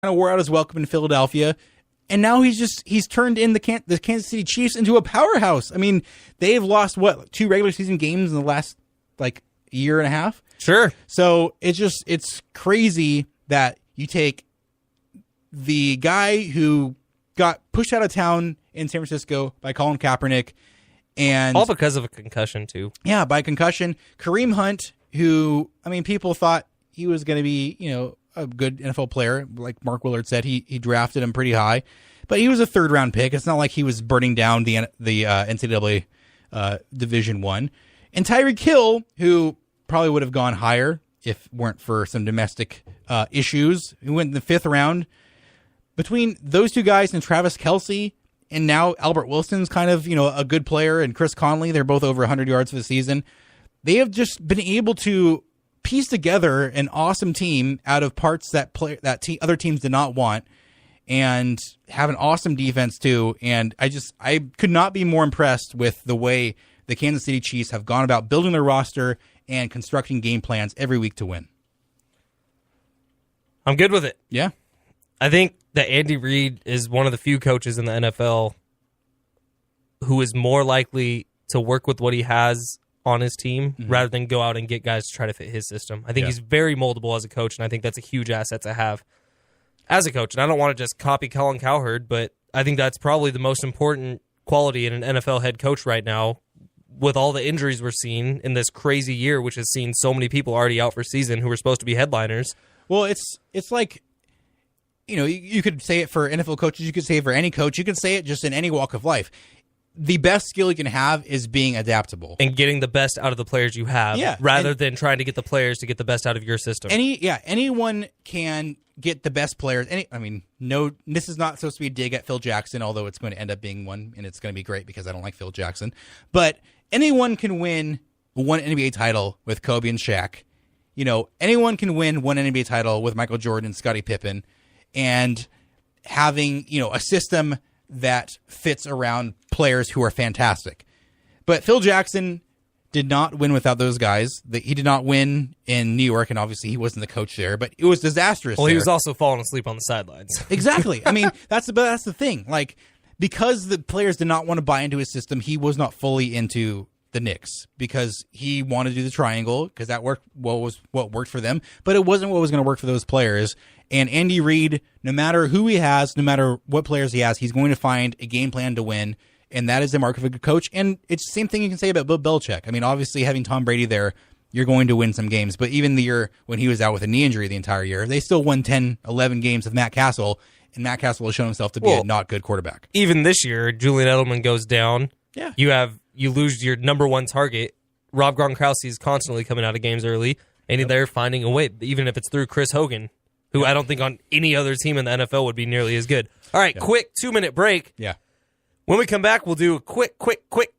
kind of wore out his welcome in Philadelphia. And now he's turned in the Kansas City Chiefs into a powerhouse. I mean, they've lost, 2 regular season games in the last, year and a half? Sure. So it's crazy that you take the guy who got pushed out of town in San Francisco by Colin Kaepernick, and all because of a concussion too. Yeah, by concussion. Kareem Hunt, who, I mean, people thought he was going to be, a good NFL player. Like Mark Willard said, he drafted him pretty high, but he was a 3rd-round pick. It's not like he was burning down the NCAA Division I. And Tyreek Hill, who probably would have gone higher if it weren't for some domestic issues, who went in the 5th round. Between those 2 guys and Travis Kelce, and now Albert Wilson's kind of, a good player, and Chris Conley, they're both over 100 yards for the season. They have just been able to piece together an awesome team out of parts that other teams did not want, and have an awesome defense too. And I could not be more impressed with the way the Kansas City Chiefs have gone about building their roster and constructing game plans every week to win. I'm good with it. Yeah. I think that Andy Reid is one of the few coaches in the NFL who is more likely to work with what he has on his team rather than go out and get guys to try to fit his system. I think he's very moldable as a coach, and I think that's a huge asset to have as a coach. And I don't want to just copy Colin Cowherd, but I think that's probably the most important quality in an NFL head coach right now, with all the injuries we're seeing in this crazy year, which has seen so many people already out for season who were supposed to be headliners. Well, it's like, you could say it for NFL coaches, you could say it for any coach, you could say it just in any walk of life. The best skill you can have is being adaptable. And getting the best out of the players you have, rather than trying to get the players to get the best out of your system. Anyone can get the best players. This is not supposed to be a dig at Phil Jackson, although it's going to end up being one, and it's going to be great because I don't like Phil Jackson. But anyone can win one NBA title with Kobe and Shaq. Anyone can win one NBA title with Michael Jordan and Scottie Pippen, and having, a system that fits around players who are fantastic. But Phil Jackson did not win without those guys. He did not win in New York, and obviously he wasn't the coach there, but it was disastrous. Well, he was also falling asleep on the sidelines. Exactly. I mean, that's the thing. Because the players did not want to buy into his system, he was not fully into the Knicks because he wanted to do the triangle because that worked. What worked for them, but it wasn't what was going to work for those players. And Andy Reid, no matter who he has, no matter what players he has, he's going to find a game plan to win, and that is the mark of a good coach. And it's the same thing you can say about Bill Belichick. I mean, obviously having Tom Brady there, you're going to win some games. But even the year when he was out with a knee injury the entire year, they still won 10, 11 games with Matt Castle, and Matt Castle has shown himself to be a not good quarterback. Even this year, Julian Edelman goes down. Yeah. You lose your number one target. Rob Gronkowski is constantly coming out of games early, and they're finding a way, even if it's through Chris Hogan, who I don't think on any other team in the NFL would be nearly as good. All right, quick 2-minute break. Yeah. When we come back, we'll do a quick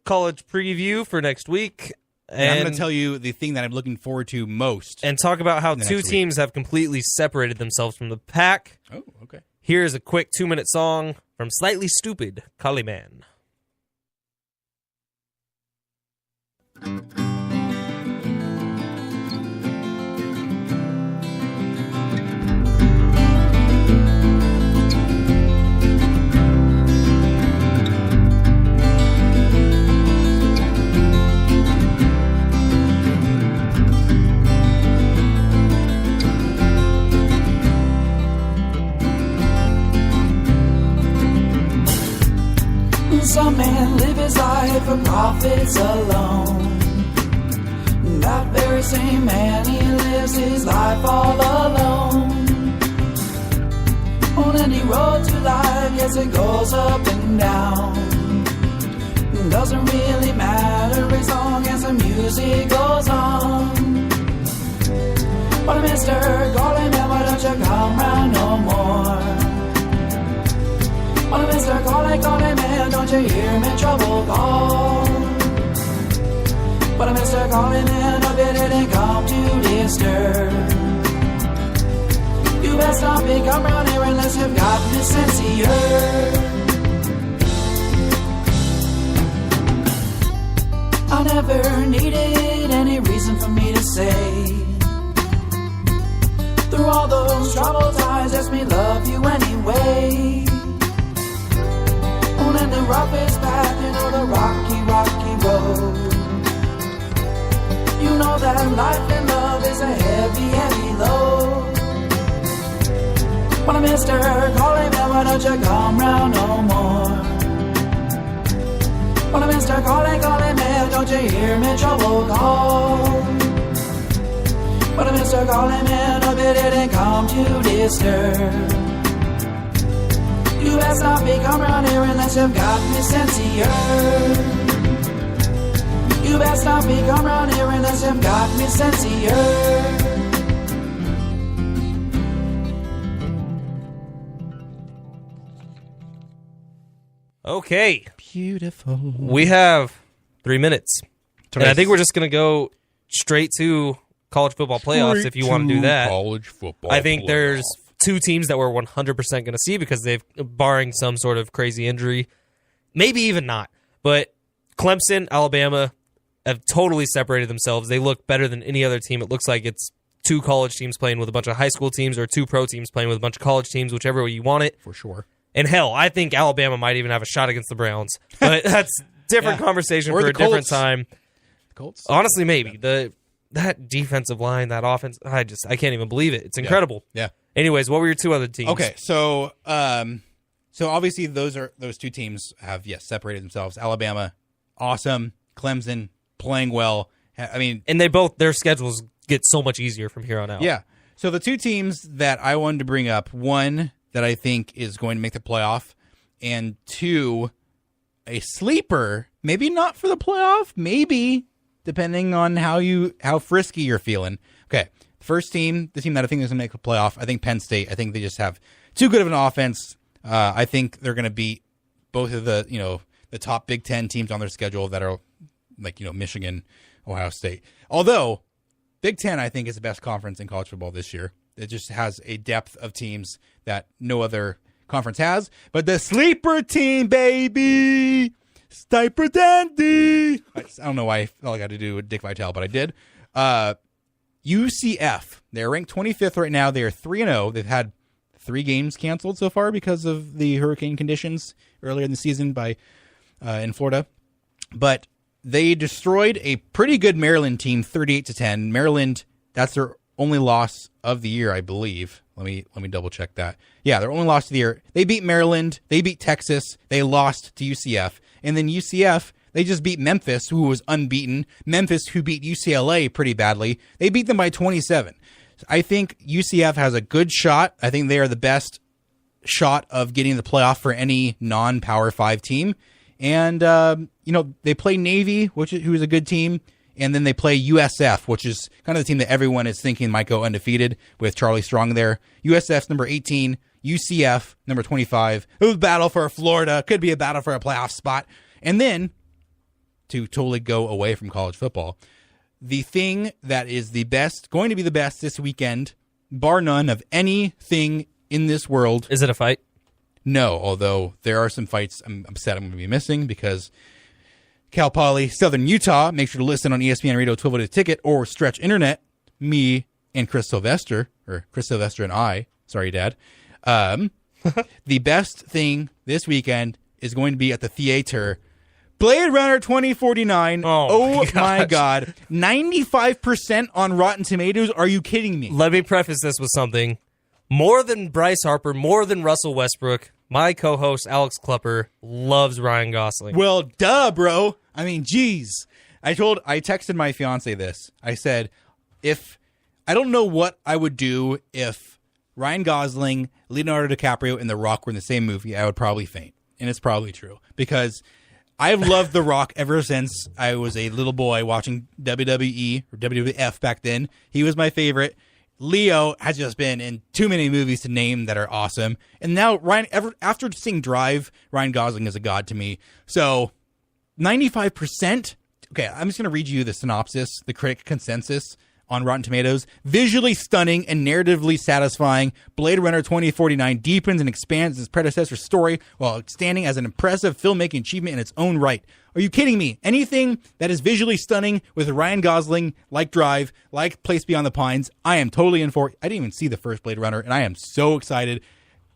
college preview for next week. And I'm going to tell you the thing that I'm looking forward to most. And talk about how 2 teams have completely separated themselves from the pack. Oh, okay. Here's a quick 2-minute song from Slightly Stupid, Collie Man. Some man live his life for profits alone. That very same man, he lives his life all alone. On any road to life, yes, it goes up and down. Doesn't really matter as long as the music goes on. But Mr. Golden Man, why don't you come round no more? Oh, Mr. Calling Man, don't you hear me trouble call? But Mr. Calling Man, hope you didn't come to disturb. You best not be come round here unless you've got the sense of your. I never needed any reason for me to say Through all those troubled times, let me love you anyway. On in the roughest path, you know the rocky, rocky road. You know that life and love is a heavy, heavy load. When I missed her, calling me, why don't you come round no more? When I missed her, calling me, don't you hear me trouble call? When I missed her, calling me, no, they didn't come to disturb. You best not be come round here unless you've got me sincere. You best not be come round here unless you've got me sincere. Okay. Beautiful. We have 3 minutes. And I think we're just going to go straight to college football playoffs if you want to do that. College football. I think there's 2 teams that we're 100% going to see because they've, barring some sort of crazy injury, maybe even not. But Clemson, Alabama have totally separated themselves. They look better than any other team. It looks like it's 2 college teams playing with a bunch of high school teams or 2 pro teams playing with a bunch of college teams, whichever way you want it. For sure. And hell, I think Alabama might even have a shot against the Browns. But that's different conversation Or for the a different Colts. time. Colts. Honestly, maybe. That defensive line, that offense, I can't even believe it. It's incredible. Yeah. Anyways, what were your 2 other teams? Okay, so obviously those 2 teams have separated themselves. Alabama, awesome. Clemson playing well. I mean, And their schedules get so much easier from here on out. yeah. So the 2 teams that I wanted to bring up, one that I think is going to make the playoff, and 2, a sleeper, maybe not for the playoff, maybe depending on how frisky you're feeling. Okay, first team, the team that I think is going to make the playoff, I think Penn State. I think they just have too good of an offense. I think they're going to beat both of the top Big Ten teams on their schedule that are like Michigan, Ohio State. Although Big Ten, I think, is the best conference in college football this year. It just has a depth of teams that no other conference has. But the sleeper team, baby, Stiper Dandy. I don't know why I felt like I had to do with Dick Vitale, but I did. UCF. They're ranked 25th right now. They are 3-0. They've had 3 games canceled so far because of the hurricane conditions earlier in the season in Florida. But they destroyed a pretty good Maryland team, 38-10. Maryland, that's their only loss of the year, I believe. Let me double check that. Yeah, their only loss of the year. They beat Maryland. They beat Texas. They lost to UCF. And then UCF, they just beat Memphis, who was unbeaten. Memphis, who beat UCLA pretty badly. They beat them by 27. I think UCF has a good shot. I think they are the best shot of getting the playoff for any non-Power 5 team. And, they play Navy, who is a good team. And then they play USF, which is kind of the team that everyone is thinking might go undefeated with Charlie Strong there. USF's number 18, UCF number 25. It was a battle for Florida. Could be a battle for a playoff spot. And then, to totally go away from college football, the thing that is going to be the best this weekend, bar none of anything in this world. Is it a fight? No, although there are some fights I'm upset I'm going to be missing because Cal Poly, Southern Utah. Make sure to listen on ESPN Radio 12 at a ticket or Stretch Internet. Me and Chris Sylvester, or Chris Sylvester and I. Sorry, Dad. The best thing this weekend is going to be at the theater. Blade Runner 2049. Oh my God. 95% on Rotten Tomatoes. Are you kidding me? Let me preface this with something. More than Bryce Harper, more than Russell Westbrook, my co-host Alex Klepper loves Ryan Gosling. Well, duh, bro. I mean, geez. I texted my fiance this. I said, I don't know what I would do if Ryan Gosling, Leonardo DiCaprio, and The Rock were in the same movie. I would probably faint. And it's probably true. Because I've loved The Rock ever since I was a little boy watching WWE or WWF back then. He was my favorite. Leo has just been in too many movies to name that are awesome. And now after seeing Drive, Ryan Gosling is a god to me. So 95%. Okay, I'm just going to read you the synopsis, the critic consensus on Rotten Tomatoes. Visually stunning and narratively satisfying, Blade Runner 2049 deepens and expands its predecessor's story while standing as an impressive filmmaking achievement in its own right. Are you kidding me? Anything that is visually stunning with Ryan Gosling, like Drive, like Place Beyond the Pines, I am totally in for. I didn't even see the first Blade Runner, and I am so excited.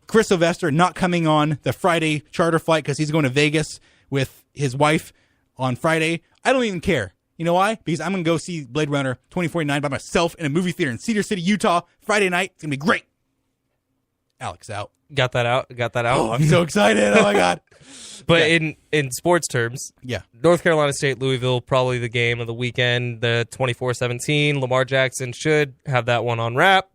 Chris Sylvester not coming on the Friday charter flight because he's going to Vegas with his wife on Friday. I don't even care. You know why? Because I'm going to go see Blade Runner 2049 by myself in a movie theater in Cedar City, Utah, Friday night. It's going to be great. Alex out. Got that out. Oh, I'm so excited. Oh, my God. But in sports terms, Yeah. North Carolina State, Louisville, probably the game of the weekend, the 24-17. Lamar Jackson should have that one on wrap.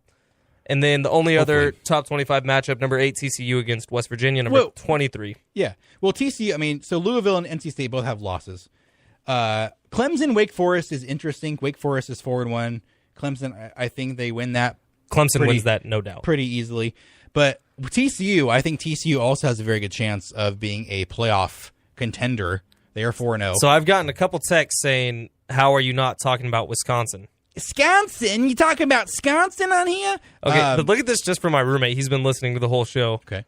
And then the only other top 25 matchup, number 8 TCU against West Virginia, number 23. Yeah. Well, TCU, I mean, so Louisville and NC State both have losses. Clemson, Wake Forest is interesting. Wake Forest is 4-1. Clemson, I think they win that Clemson wins that, no doubt. pretty easily. But TCU, I think TCU also has a very good chance of being a playoff contender. They are 4-0. So I've gotten a couple texts saying, how are you not talking about Wisconsin? Wisconsin? You talking about Wisconsin on here? Okay, but look at this just for my roommate. He's been listening to the whole show. Okay.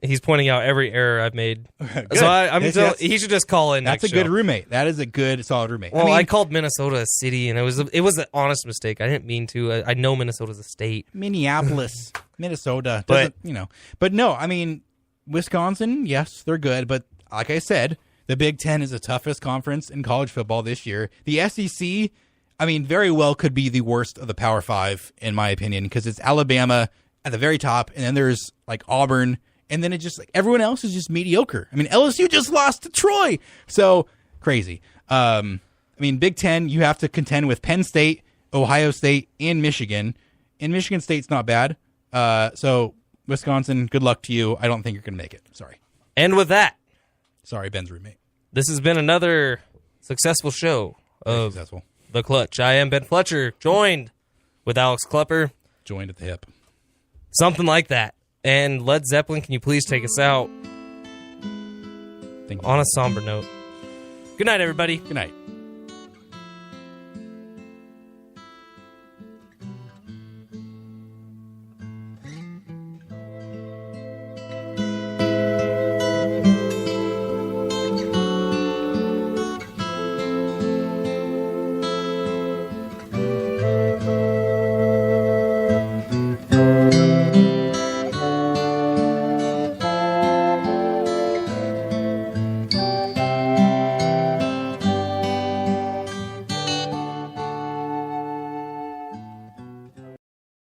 He's pointing out every error I've made. Good. So he should just call in That's next a good show. roommate. That is a good, solid roommate. Well, I I mean, called Minnesota a city, and it was an honest mistake. I didn't mean to. I know Minnesota's a state. Minneapolis, Minnesota. But- But no, I mean, Wisconsin, yes, they're good. But like I said, the Big Ten is the toughest conference in college football this year. The SEC, I mean, very well could be the worst of the Power Five, in my opinion, because it's Alabama at the very top, and then there's like Auburn, and then it just like everyone else is just mediocre. I mean, LSU just lost to Troy, so crazy. I mean, Big Ten, you have to contend with Penn State, Ohio State, and Michigan. And Michigan State's not bad. So Wisconsin, good luck to you. I don't think you're going to make it. Sorry. And with that, Sorry, Ben's roommate. this has been another successful show of Successful. The Clutch. I am Ben Fletcher, joined with Alex Klepper. Joined at the hip. Something like that. And Led Zeppelin, can you please take us out Thank you. on a somber note? Good night, everybody. Good night.